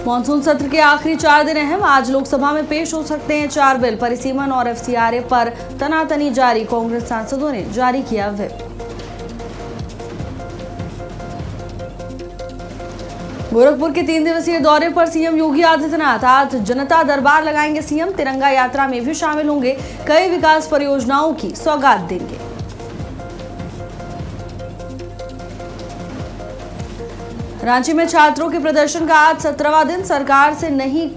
Monsoon सत्र के आखिरी 4 दिन अहम। आज लोकसभा में पेश हो सकते हैं 4 बिल। परिसीमन और एफसीआरए पर तनातनी जारी। कांग्रेस सांसदों ने जारी किया व्हिप। गोरखपुर के 3 दिवसीय दौरे पर सीएम योगी आदित्यनाथ। आज जनता दरबार लगाएंगे सीएम। तिरंगा यात्रा में भी शामिल होंगे। कई विकास परियोजनाओं की सौगात देंगे। रांची में छात्रों के प्रदर्शन का आज 17वां दिन। सरकार से नहीं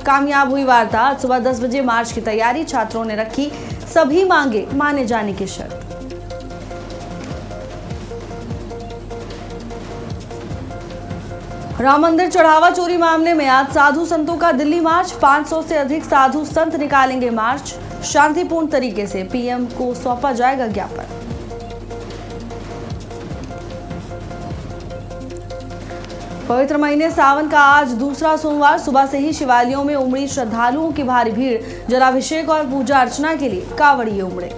कामयाब हुई वार्ता। आज सुबह 10 बजे मार्च की तैयारी। छात्रों ने रखी सभी मांगे माने जाने की शर्त। राम मंदिर चढ़ावा चोरी मामले में आज साधु संतों का दिल्ली मार्च। 500 से अधिक साधु संत निकालेंगे मार्च। शांतिपूर्ण तरीके से पीएम को सौंपा जाएगा ज्ञापन। पवित्र महीने सावन का आज दूसरा सोमवार। सुबह से ही शिवालयों में उमड़ी श्रद्धालुओं की भारी भीड़। जलाभिषेक और पूजा अर्चना के लिए कांवड़िए उमड़े।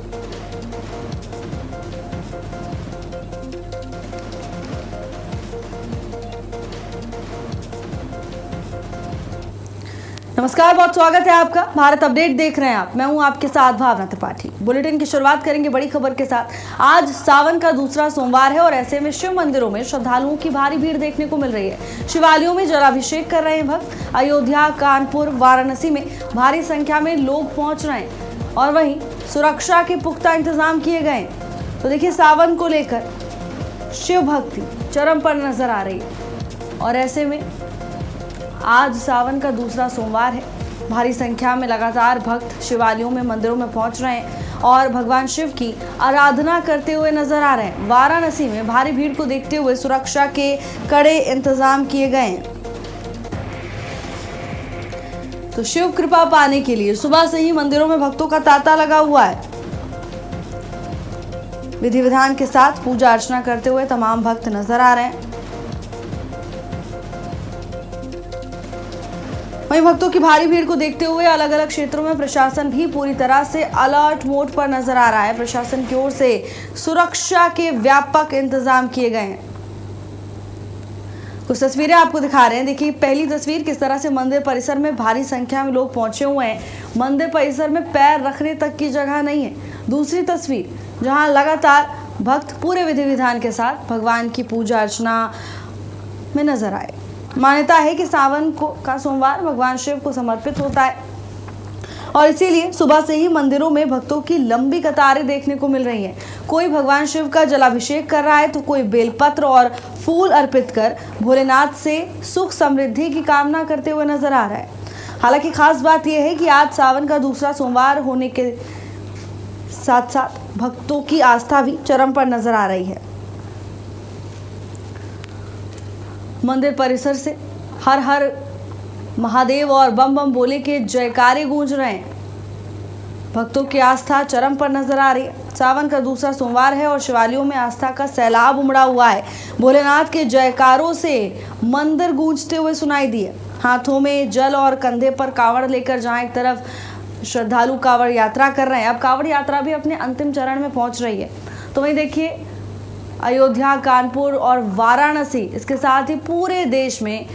नमस्कार, बहुत स्वागत है आपका। भारत अपडेट देख रहे हैं आप। मैं हूं आपके साथ भावना त्रिपाठी। बुलेटिन की शुरुआत करेंगे बड़ी खबर के साथ। आज सावन का दूसरा सोमवार है और ऐसे में शिव मंदिरों में श्रद्धालुओं की भारी भीड़ देखने को मिल रही है। शिवालयों में जलाभिषेक कर रहे हैं भक्त। अयोध्या, कानपुर, वाराणसी में भारी संख्या में लोग पहुंच रहे हैं और वहीं सुरक्षा के पुख्ता इंतजाम किए गए हैं। तो देखिए, सावन को लेकर शिव भक्ति चरम पर नजर आ रही है और ऐसे में आज सावन का दूसरा सोमवार है। भारी संख्या में लगातार भक्त शिवालयों में, मंदिरों में पहुंच रहे हैं और भगवान शिव की आराधना करते हुए नजर आ रहे हैं। वाराणसी में भारी भीड़ को देखते हुए सुरक्षा के कड़े इंतजाम किए गए हैं। तो शिव कृपा पाने के लिए सुबह से ही मंदिरों में भक्तों का तांता लगा हुआ है। विधि विधान के साथ पूजा अर्चना करते हुए तमाम भक्त नजर आ रहे हैं। वहीं भक्तों की भारी भीड़ को देखते हुए अलग अलग क्षेत्रों में प्रशासन भी पूरी तरह से अलर्ट मोड पर नजर आ रहा है। प्रशासन की ओर से सुरक्षा के व्यापक इंतजाम किए गए हैं। कुछ तस्वीरें आपको दिखा रहे हैं। देखिए, पहली तस्वीर किस तरह से मंदिर परिसर में भारी संख्या में लोग पहुंचे हुए हैं। मंदिर परिसर में पैर रखने तक की जगह नहीं है। दूसरी तस्वीर, जहां लगातार भक्त पूरे विधि विधान के साथ भगवान की पूजा अर्चना में नजर आए। मान्यता है कि सावन का सोमवार भगवान शिव को समर्पित होता है और इसीलिए सुबह से ही मंदिरों में भक्तों की लंबी कतारें देखने को मिल रही हैं। कोई भगवान शिव का जलाभिषेक कर रहा है तो कोई बेलपत्र और फूल अर्पित कर भोलेनाथ से सुख समृद्धि की कामना करते हुए नजर आ रहा है। हालांकि खास बात यह है कि आज सावन का दूसरा सोमवार होने के साथ साथ भक्तों की आस्था भी चरम पर नजर आ रही है। मंदिर परिसर से हर हर महादेव और बम बम बोले के जयकारे गूंज रहे हैं। भक्तों की आस्था चरम पर नजर आ रही है। सावन का दूसरा सोमवार है और शिवालयों में आस्था का सैलाब उमड़ा हुआ है। भोलेनाथ के जयकारों से मंदिर गूंजते हुए सुनाई दिए। हाथों में जल और कंधे पर कांवड़ लेकर जहां एक तरफ श्रद्धालु कांवड़ यात्रा कर रहे हैं, अब कांवड़ यात्रा भी अपने अंतिम चरण में पहुंच रही है। तो वहीं देखिए, अयोध्या, कानपुर और वाराणसी, इसके साथ ही पूरे देश में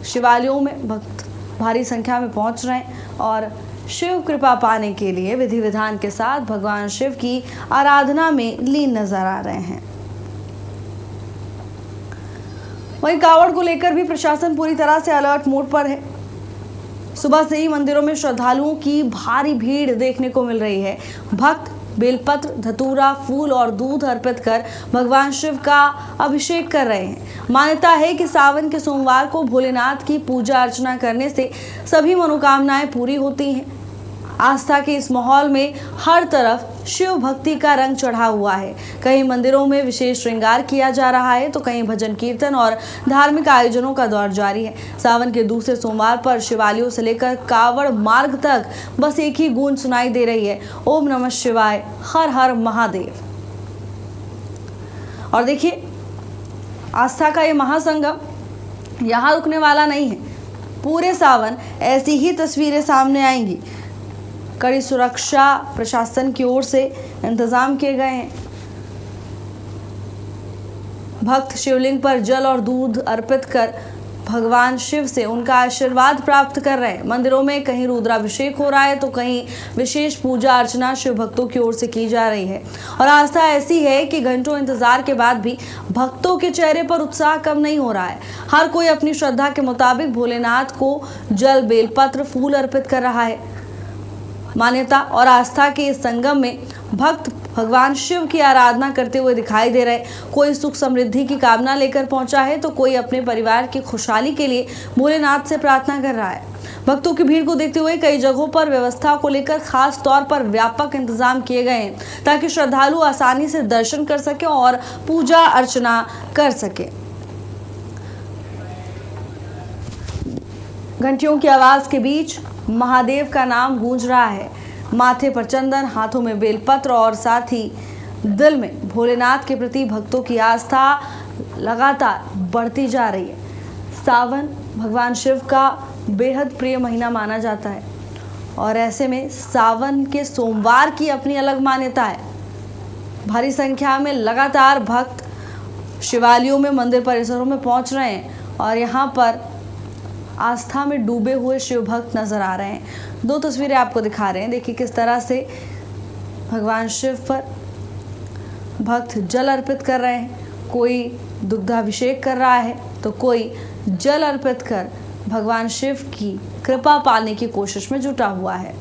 शिवालयों में भक्त भारी संख्या में पहुंच रहे हैं और शिव कृपा पाने के लिए विधि विधान के साथ भगवान शिव की आराधना में लीन नजर आ रहे हैं। वहीं कांवड़ को लेकर भी प्रशासन पूरी तरह से अलर्ट मोड पर है। सुबह से ही मंदिरों में श्रद्धालुओं की भारी भीड़ देखने को मिल रही है। भक्त बेलपत्र, धतूरा, फूल और दूध अर्पित कर भगवान शिव का अभिषेक कर रहे हैं। मान्यता है कि सावन के सोमवार को भोलेनाथ की पूजा अर्चना करने से सभी मनोकामनाएं पूरी होती हैं। आस्था के इस माहौल में हर तरफ शिव भक्ति का रंग चढ़ा हुआ है। कई मंदिरों में विशेष श्रृंगार किया जा रहा है तो कहीं भजन कीर्तन और धार्मिक आयोजनों का दौर जारी है। सावन के दूसरे सोमवार पर शिवालयों से लेकर कांवड़ मार्ग तक बस एक ही गूंज सुनाई दे रही है, ओम नमः शिवाय, हर हर महादेव। और देखिए, आस्था का ये महासंगम यहाँ रुकने वाला नहीं है। पूरे सावन ऐसी ही तस्वीरें सामने आएंगी। कड़ी सुरक्षा प्रशासन की ओर से इंतजाम किए गए हैं। भक्त शिवलिंग पर जल और दूध अर्पित कर भगवान शिव से उनका आशीर्वाद प्राप्त कर रहे हैं। मंदिरों में कहीं रुद्राभिषेक हो रहा है तो कहीं विशेष पूजा अर्चना शिव भक्तों की ओर से की जा रही है। और आस्था ऐसी है कि घंटों इंतजार के बाद भी भक्तों के चेहरे पर उत्साह कम नहीं हो रहा है। हर कोई अपनी श्रद्धा के मुताबिक भोलेनाथ को जल, बेलपत्र, फूल अर्पित कर रहा है। मान्यता और आस्था के इस संगम में भक्त भगवान शिव की आराधना करते हुए दिखाई दे रहे। कोई सुख समृद्धि की कामना लेकर पहुंचा है तो कोई अपने परिवार की खुशहाली के लिए भोलेनाथ से प्रार्थना कर रहा है। भक्तों की भीड़ को देखते हुए कई जगहों पर व्यवस्था को लेकर खास तौर पर व्यापक इंतजाम किए गए हैं ताकि श्रद्धालु आसानी से दर्शन कर सके और पूजा अर्चना कर सके। घंटियों की आवाज के बीच महादेव का नाम गूंज रहा है। माथे पर चंदन, हाथों में बेलपत्र और साथ ही दिल में भोलेनाथ के प्रति भक्तों की आस्था लगातार बढ़ती जा रही है। सावन भगवान शिव का बेहद प्रिय महीना माना जाता है और ऐसे में सावन के सोमवार की अपनी अलग मान्यता है। भारी संख्या में लगातार भक्त शिवालयों में, मंदिर परिसरों में पहुंच रहे हैं और यहाँ पर आस्था में डूबे हुए शिव भक्त नजर आ रहे हैं। दो तस्वीरें आपको दिखा रहे हैं। देखिए किस तरह से भगवान शिव पर भक्त जल अर्पित कर रहे हैं। कोई दुग्धाभिषेक कर रहा है तो कोई जल अर्पित कर भगवान शिव की कृपा पाने की कोशिश में जुटा हुआ है।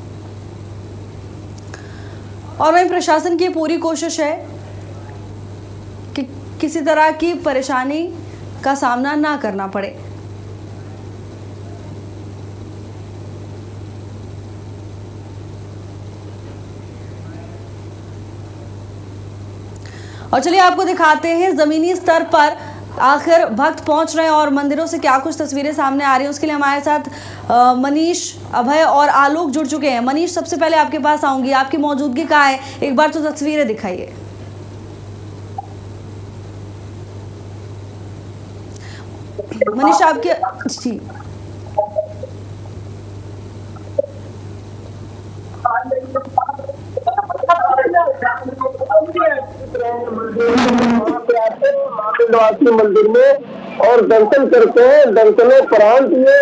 और वहीं प्रशासन की पूरी कोशिश है कि किसी तरह की परेशानी का सामना ना करना पड़े। और चलिए आपको दिखाते हैं जमीनी स्तर पर आखिर भक्त पहुंच रहे हैं और मंदिरों से क्या कुछ तस्वीरें सामने आ रही हैं। उसके लिए हमारे साथ मनीष, अभय और आलोक जुड़ चुके हैं। मनीष, सबसे पहले आपके पास आऊंगी, आपकी मौजूदगी कहाँ है, एक बार तो तस्वीरें दिखाइए। मनीष आपके जी मंदिर में और दर्शन करते हैं। दर्शनोपरांत ये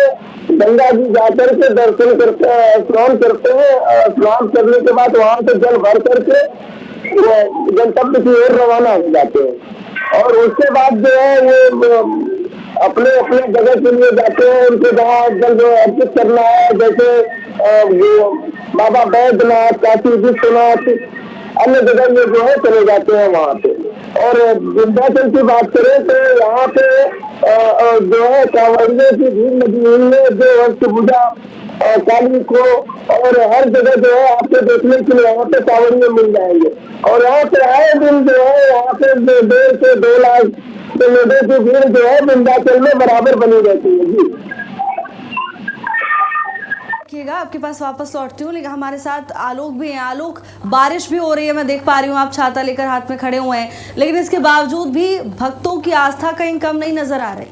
गंगा जी जाकर के दर्शन करते हैं, स्नान करते हैं। स्नान करने के बाद वहां से जल भर करके गंतव्य की ओर रवाना हो जाते हैं और उसके बाद जो है वो अपने अपने जगह के लिए जाते हैं। उनके जहाँ जल अर्पित करना है, जैसे बाबा बैद्यनाथ, काशी विश्वनाथ, अन्य जगह में जो है चले जाते हैं वहाँ पे। और विंध्याचल की बात करें तो यहाँ पे जो है कांवड़ियों की भीड़ लगी हुई है जो अष्टभुजा काली को और हर जगह जो है आपको देखने के लिए यहाँ पे कांवड़ियों मिल जाएंगे। और यहाँ पे आए दिन जो है यहाँ पे 1.5 से 2 लाख लोगों की भीड़ जो है विंध्याचल में बराबर बनी रहती है। जी आपके पास वापस लौटती हूँ, लेकिन हमारे साथ आलोक भी हैं। आलोक, बारिश भी हो रही है, मैं देख पा रही हूँ आप छाता लेकर हाथ में खड़े हुए हैं, लेकिन इसके बावजूद भी भक्तों की आस्था कहीं कम नहीं नजर आ रही।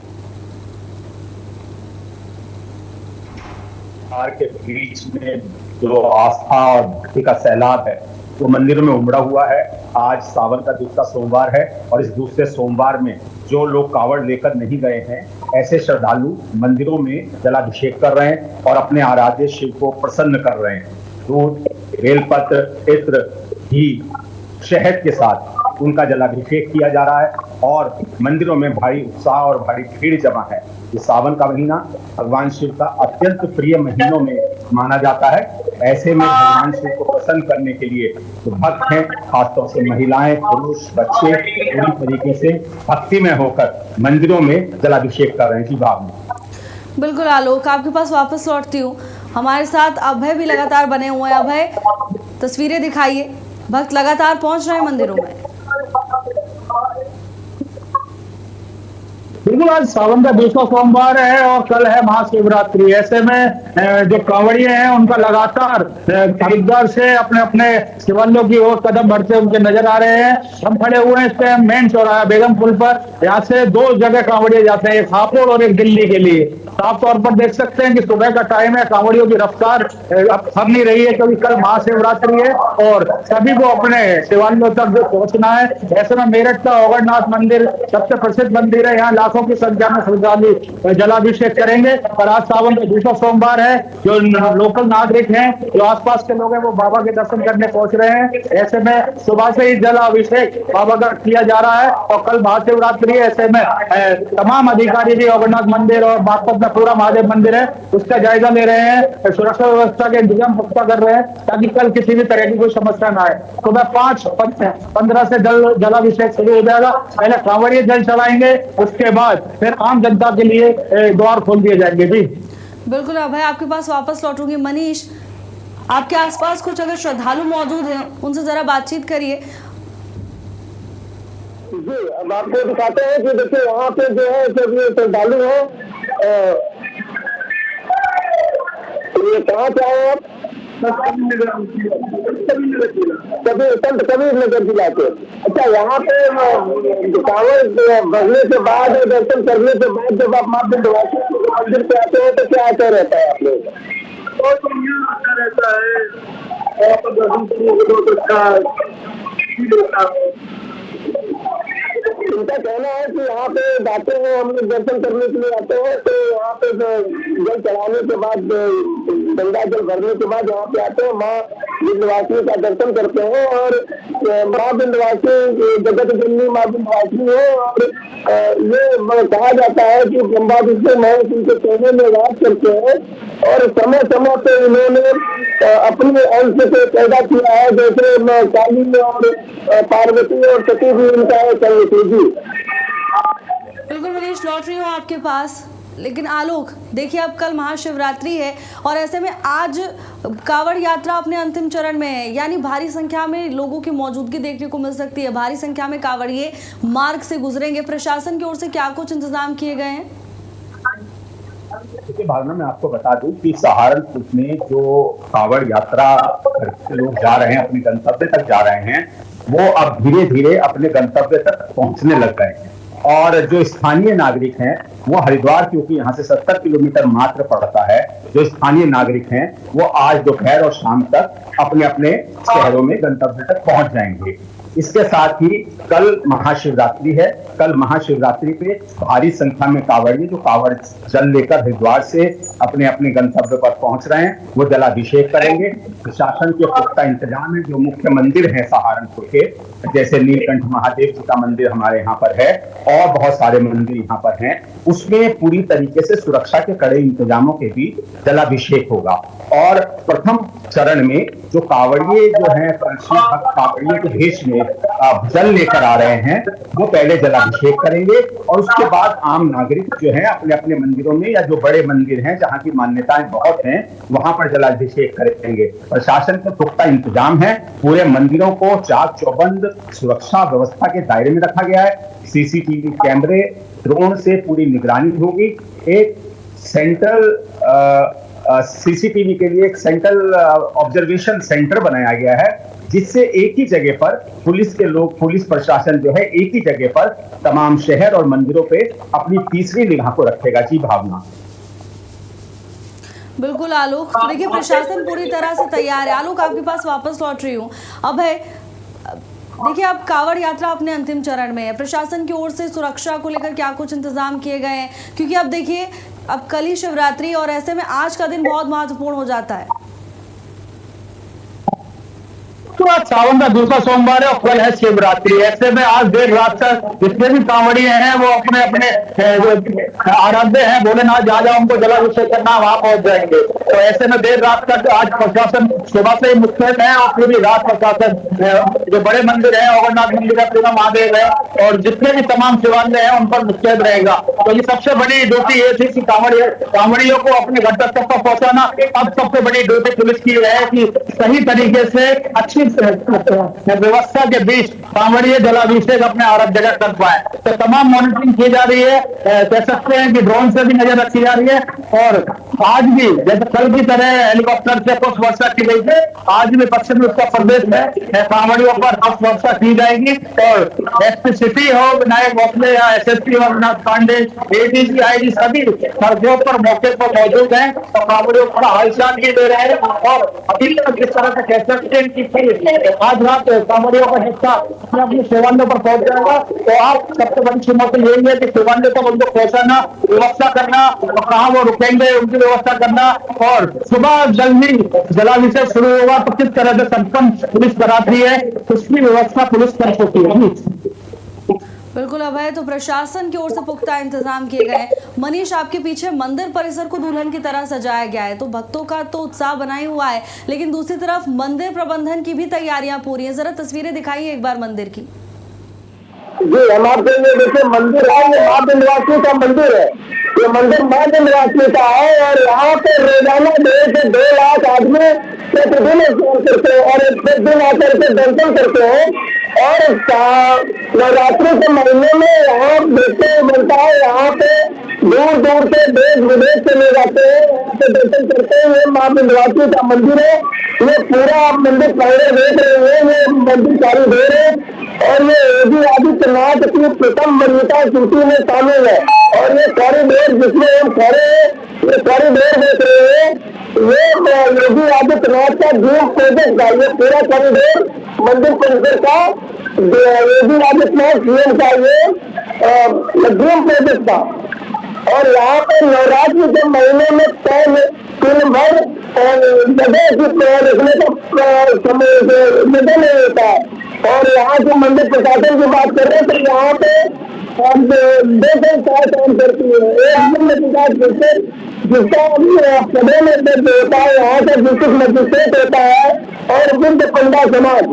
के बीच में जो आस्था और भक्ति का सैलाब है वो मंदिरों में उमड़ा हुआ है। आज सावन का दूसरा सोमवार है और इस दूसरे सोमवार में जो लोग कावड़ लेकर नहीं गए हैं, ऐसे श्रद्धालु मंदिरों में जलाभिषेक कर रहे हैं और अपने आराध्य शिव को प्रसन्न कर रहे हैं। दूध, बेलपत्र, इत्र, घी, शहद के साथ उनका जलाभिषेक किया जा रहा है और मंदिरों में भारी उत्साह और भारी भीड़ जमा है। ये सावन का महीना भगवान शिव का अत्यंत प्रिय महीनों में माना जाता है। ऐसे में भगवान शिव को प्रसन्न करने के लिए जो भक्त हैं, खासतौर से महिलाएं, पुरुष, बच्चे पूरी तरीके से भक्ति में होकर मंदिरों में जलाभिषेक कर रहे हैं। जी भाव बिल्कुल आलोक, आपके पास वापस लौटती हूँ। हमारे साथ अभय भी लगातार बने हुए हैं। अभय, तस्वीरें दिखाइए, भक्त लगातार पहुंच रहे हैं मंदिरों में। बिल्कुल, आज सावन का दूसरा सोमवार है और कल है महाशिवरात्रि। ऐसे में जो कांवड़िए हैं उनका लगातार हरिद्वार से अपने अपने शिवालयों की ओर कदम बढ़ते उनके नजर आ रहे हैं। हम खड़े हुए हैं इस पे मेन चौराहा बेगम पुल पर। यहाँ से 2 जगह कांवड़िए जाते हैं, एक हापुड़ और एक दिल्ली के लिए। साफ तौर पर देख सकते हैं कि सुबह का टाइम है, कांवड़ियों की रफ्तार अब थम नहीं रही है क्योंकि कल महाशिवरात्रि है और सभी को अपने शिवालयों तक जो पहुंचना है। ऐसे में मेरठ का ओगरनाथ मंदिर सबसे प्रसिद्ध मंदिर है, यहाँ लाखों लाखों की संख्या में श्रद्धालु जलाभिषेक करेंगे। और आज सावन का दूसरा सोमवार है। जो लोकल नागरिक हैं, जो आसपास के लोग हैं, वो बाबा के दर्शन करने पहुंच रहे हैं। ऐसे में सुबह से ही जलाभिषेक बाबा का किया जा रहा है और कल महाशिवरात्रि है। ऐसे में तमाम अधिकारी भी अमरनाथ मंदिर और बागपत में पूरा महादेव मंदिर है, उसका जायजा ले रहे हैं। सुरक्षा व्यवस्था के इंतजाम पुख्ता कर रहे हैं ताकि कल किसी भी तरह की कोई समस्या ना आए। सुबह 5:15 से जलाभिषेक शुरू हो जाएगा। पहले कांवड़िए जल चढ़ाएंगे, उसके बाद फिर आम जनता के लिए द्वार खोल दिए जाएंगे। जी बिल्कुल अभय, आपके पास वापस लौटूंगी। मनीष, आपके आसपास कुछ अगर श्रद्धालु मौजूद हैं, उनसे जरा बातचीत करिए। जी, अब आपको दिखाते हैं कि देखिए यहाँ पे जो है जब ये श्रद्धालु है, ये कहाँ से आए आप? संत कबीर नगर जिला के। अच्छा, यहाँ पे कांवड़ भरने के बाद, दर्शन करने के बाद जब आप माँ विंध्यवासिनी के मंदिर पे आते हैं तो क्या आता रहता है आप लोग? बहुत बढ़िया आता रहता है, वहाँ पर दर्शन करने के बहुत अच्छा है। इनका कहना है कि यहाँ पे जाते हैं, हम लोग दर्शन करने के लिए आते हैं, तो यहाँ पे जल चढ़ाने के बाद, गंगा जल भरने के बाद यहाँ पे आते हैं, माँ विंध्यवासिनी का दर्शन करते हैं। और माँ विंध्यवासिनी जगत जननी माँ विंध्यवासिनी है। और ये कहा जाता है कि ब्रह्मा विष्णु महेश उनके कहने में वास करते हैं और समय समय पे इन्होंने अपने अंश से पैदा किया है, जैसे काली और पार्वती और सती भी इनका है। बिल्कुल मनीष, लौट रही हूँ आपके पास। लेकिन आलोक, देखिए अब कल महाशिवरात्रि है और ऐसे में आज कांवड़ यात्रा अपने अंतिम चरण में है, यानी भारी संख्या में लोगों की मौजूदगी देखने को मिल सकती है। भारी संख्या में कांवड़िए मार्ग से गुजरेंगे। प्रशासन की ओर से क्या कुछ इंतजाम किए गए हैं? देखिए भावना, मैं आपको बता दूं कि सहारनपुर में जो कांवड़ यात्रा करके लोग जा रहे हैं, अपने गंतव्य तक जा रहे हैं, वो अब धीरे धीरे अपने गंतव्य तक पहुंचने लग गए हैं। और जो स्थानीय नागरिक हैं, वो हरिद्वार, क्योंकि यहाँ से 70 किलोमीटर मात्र पड़ता है, जो स्थानीय नागरिक हैं वो आज दोपहर और शाम तक अपने अपने शहरों में गंतव्य तक पहुंच जाएंगे। इसके साथ ही कल महाशिवरात्रि है। कल महाशिवरात्रि पे भारी संख्या में कांवड़िए जो कांवड़ जल लेकर हरिद्वार से अपने अपने गंतव्य पर पहुंच रहे हैं, वो जलाभिषेक करेंगे। प्रशासन के पुख्ता इंतजाम है। जो मुख्य मंदिर है सहारनपुर के, जैसे नीलकंठ महादेव जी का मंदिर हमारे यहाँ पर है और बहुत सारे मंदिर यहाँ पर हैं, उसमें पूरी तरीके से सुरक्षा के कड़े इंतजामों के बीच जलाभिषेक होगा। और प्रथम चरण में जो कांवड़िए जो है, कांवड़िए के भेष में जल लेकर आ रहे हैं, वो पहले जलाभिषेक करेंगे और उसके बाद आम नागरिक जो है अपने अपने मंदिरों में, या जो बड़े मंदिर हैं जहां की मान्यताएं बहुत हैं, वहां पर जलाभिषेक करेंगे। प्रशासन के पुख्ता इंतजाम है। पूरे मंदिरों को चाक चौबंद सुरक्षा व्यवस्था के दायरे में रखा गया है। सीसीटीवी कैमरे, ड्रोन से पूरी निगरानी होगी। एक सेंट्रल सीसीटीवी के लिए एक सेंट्रल ऑब्जर्वेशन सेंटर बनाया गया है, जिससे एक ही जगह पर पुलिस प्रशासन जो है एक ही जगह पर तमाम शहर और मंदिरों पे अपनी तीसरी निगाह को रखेगा। जी भावना। बिल्कुल आलोक, देखिए प्रशासन पूरी तरह से तैयार है। आलोक, आपके पास वापस लौट रही हूँ। अब है, देखिए अब कांवड़ यात्रा अपने अंतिम चरण में है। प्रशासन की ओर से सुरक्षा को लेकर क्या कुछ इंतजाम किए गए हैं? क्योंकि अब देखिए अब कल ही शिवरात्रि और ऐसे में आज का दिन बहुत महत्वपूर्ण हो जाता है। तो आज सावन का दूसरा सोमवार है और कल है शिवरात्रि। ऐसे में आज देर रात तक जितने भी कांवड़िए हैं वो अपने अपने आराध्य हैं भोलेनाथ, जहाँ जहाँ उनको जलाभिषेक करना वहां पहुंच जाएंगे। तो ऐसे में देर रात तक आज प्रशासन सुबह से ही मुस्तैद है और पूरी रात प्रशासन जो बड़े मंदिर है, अमरनाथ मंदिर है, पूरा महादेव है और जितने भी तमाम शिवालय हैं उन पर मुस्तैद रहेगा। तो ये सबसे बड़ी ड्यूटी ये थी कि कांवड़ियों को अपने गंतव्य तक पहुंचाना। अब सबसे बड़ी ड्यूटी पुलिस की है कि सही तरीके से अच्छी व्यवस्था के बीच कांवड़िए जलाभिषेक अपने आराध्य जगह कर पाए। तो तमाम मॉनिटरिंग की जा रही है। कह सकते हैं कि ड्रोन से भी नजर रखी जा रही है और आज भी जैसे कल की तरह हेलीकॉप्टर से कुछ वर्षा की गई थी, आज भी पश्चिमी उत्तर प्रदेश में कांवड़ियों पर वर्षा की जाएगी। और एसपी सिटी हो विनायक भोसले या SSP Raghunath Pandey, ADG, IG सभी सड़कों पर मौके पर मौजूद हैं और कांवड़ियों को हालचाल की दे रहे हैं। और अभी तक जिस तरह से कह सकते हैं कि आज रात कांवड़ियों का हिस्सा अपने अपने शिवालयों पर पहुंच जाएगा। तो आप सबसे बड़ी चुनौती यही है कि शिवालय तक उनको पहुंचाना, व्यवस्था करना, कहाँ वो रुकेंगे उनकी व्यवस्था करना। और सुबह जल्दी जलाभिषेक शुरू होगा तो किस तरह से संपन्न पुलिस कराती है उसकी व्यवस्था पुलिस कर सकती है। बिल्कुल अभय, तो प्रशासन की ओर से पुख्ता इंतजाम किए गए। मनीष, आपके पीछे मंदिर परिसर को दुल्हन की तरह सजाया गया है, तो भक्तों का तो उत्साह बना ही हुआ है, लेकिन दूसरी तरफ मंदिर प्रबंधन की भी तैयारियां पूरी हैं। जरा तस्वीरें दिखाइए एक बार मंदिर की। जी, हम आपके लिए देखिए मंदिर है, ये माँ विंध्यवासिनी का मंदिर है। ये मंदिर माँ विंध्यवासिनी का है और यहाँ पे रोजाना 1.5 से 2 लाख आदमी प्रतिदिन स्नान करते हैं और प्रतिदिन आकर के दर्शन करते हैं। और नवरात्रि के महीने में यहाँ देखते बनता है, यहाँ पे दूर दूर से देश विदेश से लोग आते हैं, यहाँ पे दर्शन करते हैं। ये माँ विंध्यवासिनी का मंदिर है। ये पूरा मंदिर पहले देख रहे हैं, ये मंदिर चालू दे रहे हैं और ये योगी आदित्यनाथ की प्रथम वरीयता सूची में शामिल है। और ये कॉरिडोर जिसमें हम खड़े हैं, ये कॉरिडोर देख रहे हैं, ये योगी आदित्यनाथ का ड्रीम प्रोजेक्ट का ये पूरा कॉरिडोर मंदिर परिसर का योगी आदित्यनाथ सीएम का ये ड्रीम प्रोजेक्ट था। और यहाँ पे नवरात्रि के महीने में दिन भर जगह देखने का जगह नहीं होता है। और यहाँ के मंदिर प्रशासन की बात कर रहे हैं तो यहाँ पे 2 काम करती है। एक जिसका सदन में होता है, यहाँ का डिस्ट्रिक्ट मजिस्ट्रेट होता है और बुद्ध पंडा समाज।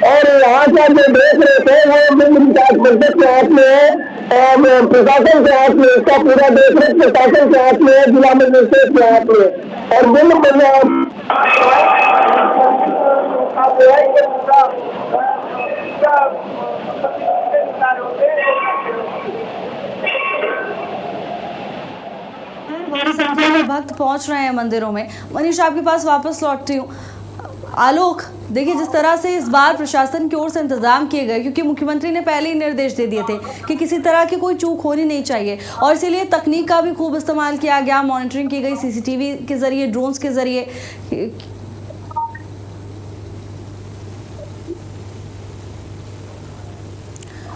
और यहाँ का जो देख रहे थे वो बुद्ध विकास परिषद के हाथ में है, प्रशासन के हाथ में, इसका पूरा देख रेख प्रशासन के हाथ में है, जिला मजिस्ट्रेट के हाथ में। और बुद्ध पंडा बड़ी संख्या में भक्त पहुंच रहे हैं मंदिरों में। मनीष, आपके पास वापस लौटती हूँ। आलोक, देखिए जिस तरह से इस बार प्रशासन की ओर से इंतजाम किए गए, क्योंकि मुख्यमंत्री ने पहले ही निर्देश दे दिए थे कि किसी तरह की कोई चूक होनी नहीं चाहिए और इसीलिए तकनीक का भी खूब इस्तेमाल किया गया, मॉनिटरिंग की गई सीसीटीवी के जरिए, ड्रोन्स के जरिए।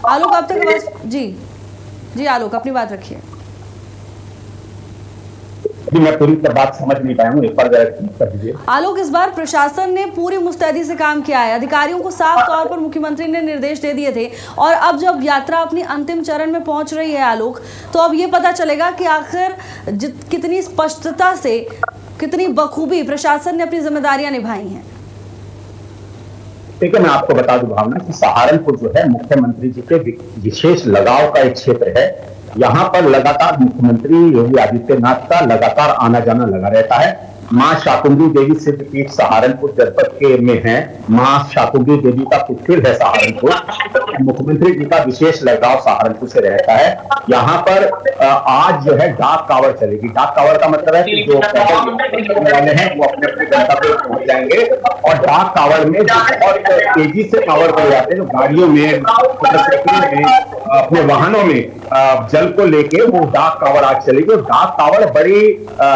आलोक, आप तक आवाज जी आलोक, अपनी बात रखिए। जी, मैं पूरी तरह बात समझ नहीं पाया हूँ, एक बार कर दीजिए। आलोक, इस बार प्रशासन ने पूरी मुस्तैदी से काम किया है। अधिकारियों को साफ तौर पर मुख्यमंत्री ने निर्देश दे दिए थे और अब जब यात्रा अपनी अंतिम चरण में पहुंच रही है आलोक, तो अब ये पता चलेगा कि आखिर कितनी स्पष्टता से, कितनी बखूबी प्रशासन ने अपनी जिम्मेदारियां निभाई हैं। देखिए, मैं आपको बता दूं भावना कि सहारनपुर जो है मुख्यमंत्री जी के विशेष लगाव का एक क्षेत्र है। यहाँ पर लगातार मुख्यमंत्री योगी आदित्यनाथ का लगातार आना जाना लगा रहता है। मां शाकुंभरी देवी सिद्धपीठ सहारनपुर जनपद के में है। मां शाकुंभरी देवी का कुटीर है सहारनपुर। मुख्यमंत्री जी का विशेष लगाव सहारनपुर से रहता है। यहाँ पर आज जो है डाक कावड़ चलेगी। डाक कावड़ का मतलब है कि जो वाले हैं वो अपने अपने गंतव्य पर पहुंच जाएंगे और डाक कावड़ में बहुत तेजी से कावड़ कर जाते हैं, जो गाड़ियों में, मोटरसाइकिल में, अपने वाहनों में जल को लेके वो डाक कावड़ आज चलेगी। और डाक कावड़ बड़ी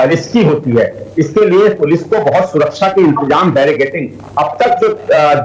रिस्की होती है, इसके लिए पुलिस को बहुत सुरक्षा के इंतजाम, बैरिकेडिंग, अब तक जो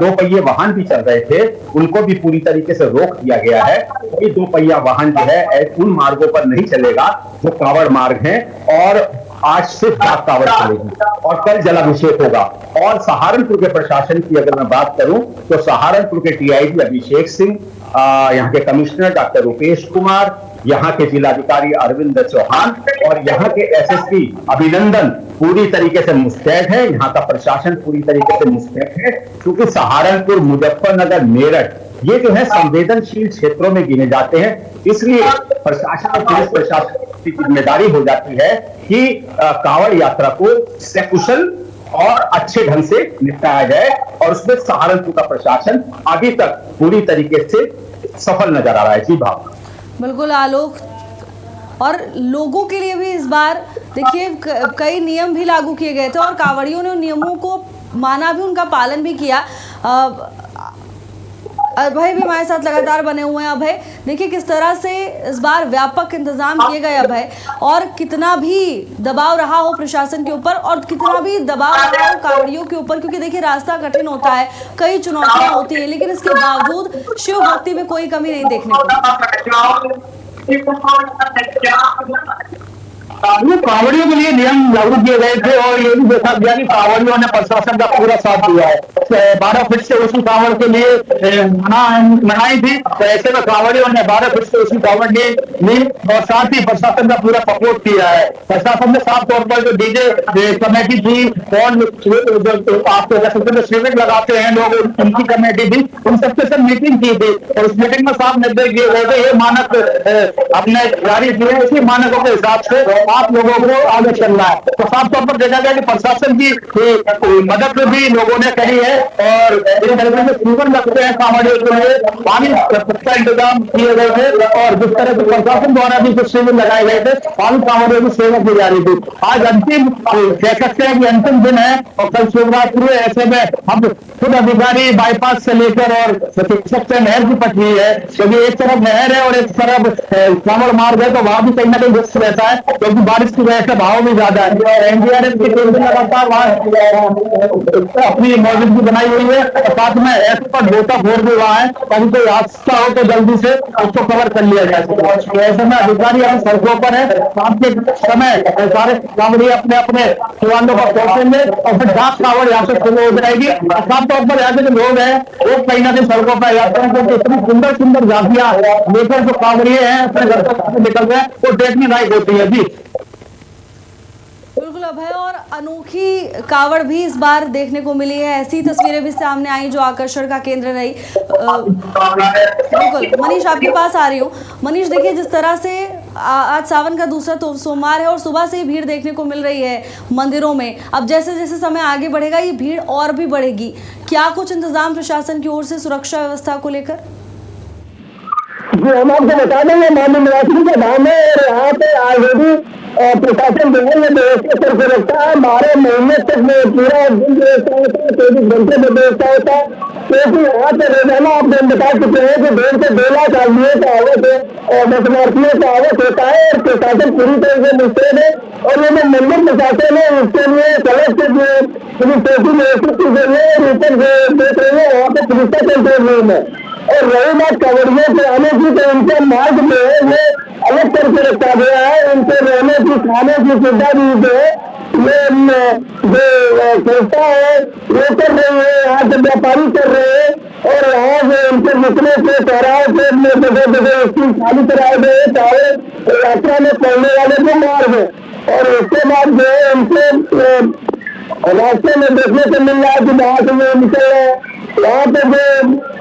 2 पहिए वाहन भी चल रहे थे उनको भी पूरी तरीके से रोक दिया गया है। कोई 2 पहिया वाहन जो है उन मार्गों पर नहीं चलेगा जो कावड़ मार्ग हैं और आज सिर्फ डाक कावड़ चलेगी और कल जलाभिषेक होगा। और सहारनपुर के प्रशासन की अगर मैं बात करूं तो सहारनपुर के टीआईजी अभिषेक सिंह, यहाँ के कमिश्नर डॉक्टर रुपेश कुमार, यहाँ के जिलाधिकारी अरविंद चौहान और यहाँ के एसएसपी अभिनंदन पूरी तरीके से मुस्तैद है। यहाँ का प्रशासन पूरी तरीके से मुस्तैद है, क्योंकि सहारनपुर, मुजफ्फरनगर, मेरठ ये जो है संवेदनशील क्षेत्रों में गिने जाते हैं। इसलिए प्रशासन और पुलिस प्रशासन की जिम्मेदारी हो जाती है कि कांवड़ यात्रा को सकुशल और अच्छे ढंग से निपटाया जाए और उसमें सहारनपुर का प्रशासन अभी तक पूरी तरीके से सफल नजर आ रहा है। जी भाव, बिल्कुल आलोक, और लोगों के लिए भी इस बार देखिए कई नियम भी लागू किए गए थे और कांवड़ियों ने उन नियमों को माना भी, उनका पालन भी किया। अभय भी हमारे साथ लगातार बने हुए हैं। अभय, देखिए किस तरह से इस बार व्यापक इंतजाम किए गए अभय, और कितना भी दबाव रहा हो प्रशासन के ऊपर और कितना भी दबाव रहा हो कांवड़ियों के ऊपर, क्योंकि देखिए रास्ता कठिन होता है, कई चुनौतियां होती है, लेकिन इसके बावजूद शिव भक्ति में कोई कमी नहीं देखने को। कांवड़ियों के लिए नियम लागू किए गए थे और ये भी देखा गया कि कांवड़ियों ने प्रशासन का पूरा साथ दिया है। 12 फीट से ऊंची कांवड़ के लिए मनाई थी, तो ऐसे में कांवड़ियों ने 12 फीट से ऊंची कांवड़ ली और साथ ही प्रशासन का पूरा सपोर्ट किया है। प्रशासन ने साफ तौर पर जो डीजे कमेटी थी और आप कह सकते हैं स्विमिंग लगाते हैं लोग, उनकी कमेटी थी, उन सबके साथ मीटिंग की थी और उस मीटिंग में साफ निर्देश दिए गए थे, ये मानक अपने जारी किए, इसी मानकों के हिसाब से आप लोगों को आगे चलना है। तो साफ तौर पर देखा गया कि प्रशासन की मदद भी लोगों ने करी है और इस तरीके से जीवन रखते हैं कांवड़ियों के लिए पानी का इंतजाम किए गए थे और जिस तरह से प्रशासन द्वारा भी कुछ शिविर लगाए गए थे, पानी कांवड़ियों की सेवा की जा रही थी। आज अंतिम कह सकते हैं कि अंतिम दिन है और कल शिवरात्रि है, ऐसे में हम खुद अधिकारी बाईपास से लेकर और सकते हैं नहर की पटरी है, क्योंकि एक तरफ नहर है और एक तरफ कांवड़ मार्ग है, तो वहां भी कहीं ना कहीं रिस्क रहता है क्योंकि बारिश की वजह से भाव भी ज्यादा है और एनडीआरएफ की टीम भी लगातार वहां अपनी मौजूदगी बनाई हुई है और साथ में ऐसे पर गोताखोर भी वहां है ताकि कोई हादसा हो तो जल्दी से उसको कवर कर लिया जा सके। तो ऐसे में अधिकारी हम सड़कों पर है, शाम के समय सारे कांवड़िए अपने अपने शिवालयों पर पहुंचेंगे और फिर डाक कांवड़ यहाँ से शुरू हो जाएगी। साफ तौर पर यहाँ के जो लोग हैं वो कहीं ना कहीं सड़कों पर जाते हैं क्योंकि इतनी सुंदर सुंदर झांकियां लेकर जो कांवड़िए हैं अपने घर तक निकल रहे हैं वो देखने लायक होती है। जी बिल्कुल अभय, और अनोखी कावड़ भी इस बार देखने को मिली है, ऐसी तस्वीरें भी सामने आई जो आकर्षण का केंद्र रही। बिल्कुल मनीष, आपके पास आ रही हूँ। मनीष, देखिए जिस तरह से आज सावन का दूसरा तो सोमवार है और सुबह से ही भीड़ देखने को मिल रही है मंदिरों में, अब जैसे जैसे समय आगे बढ़ेगा ये भीड़ और भी बढ़ेगी, क्या कुछ इंतजाम प्रशासन की ओर से सुरक्षा व्यवस्था को लेकर? जी हम आपको बता देंगे, माननीय निवासी का धाम है और यहाँ पे ऑलरेडी प्रशासन जो है ये व्यवस्था करके रखता है। 12 महीने तक में पूरा दिन व्यवस्था होता है, 24 घंटे में व्यवस्था होता है, क्योंकि यहाँ पे रोजाना आप बता चुके हैं कि 1.5 से 2 लाख आदमियों का आवक है, दर्शनार्थियों का आवक होता है और प्रशासन पूरी तरह से मुस्तैद है। और ये जो मंदिर प्रशासन है उसके लिए कलेक्टर जो व्यवस्थित की गई है और ऊपर देख रहे हैं वहाँ पे पुलिस का कंट्रोल रूम है। और रही बात कांवड़ियों के आने की, तो उनके मार्ग में ये अलग करके रखा गया है, उनके रहने की खाने की सुविधा भी जो है ये जो संस्था है वो कर रही है, यहाँ के व्यापारी कर रहे हैं और यहाँ से उनके निकले से चौराहे से स्कूल खाली कराए गए चाहे यात्रा में पढ़ने वाले जो मार्ग है। और उसके बाद जो है उनके रास्ते में देखने को मिल रहा है कि जहाँ से वो निकल रहे हैं वहाँ पे जो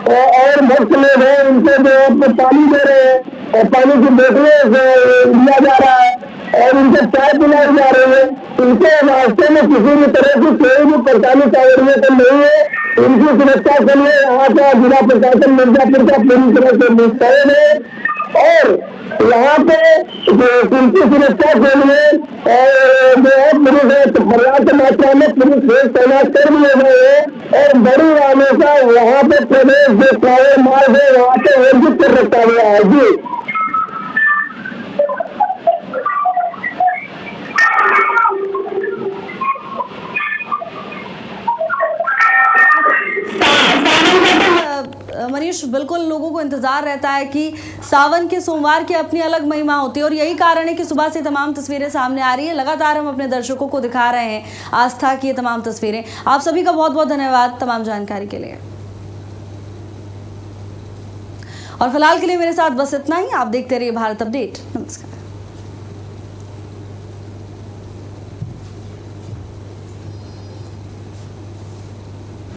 और भक्त लोग हैं उनसे जो पानी दे रहे हैं और पानी की बोतलें लिया जा रहा है और उनसे चाय पिलाई जा रही है। उनके रास्ते में किसी भी तरह की कोई भी परेशानी कांवड़ियों को नहीं है। उनकी सुरक्षा के लिए यहाँ का जिला प्रशासन मिर्जापुर का पूरी तरह से मुस्तैद है और यहाँ पे उनकी सुरक्षा के लिए जो है पुलिस पर्याप्त मात्रा में पुलिस फोर्स तैनात कर दिए गए हैं और बड़ी हमेशा वहाँ पे प्रदेश जो कांवड़ मार्ग है वहाँ पे वर्जित कर रखा गया है। जी मनीष, बिल्कुल लोगों को इंतजार रहता है कि सावन के सोमवार की अपनी अलग महिमा होती है और यही कारण है कि सुबह से तमाम तस्वीरें सामने आ रही है। लगातार हम अपने दर्शकों को दिखा रहे हैं आस्था की ये तमाम तस्वीरें। आप सभी का बहुत बहुत धन्यवाद तमाम जानकारी के लिए। और फिलहाल के लिए मेरे साथ बस इतना ही। आप देखते रहिए भारत अपडेट। नमस्कार।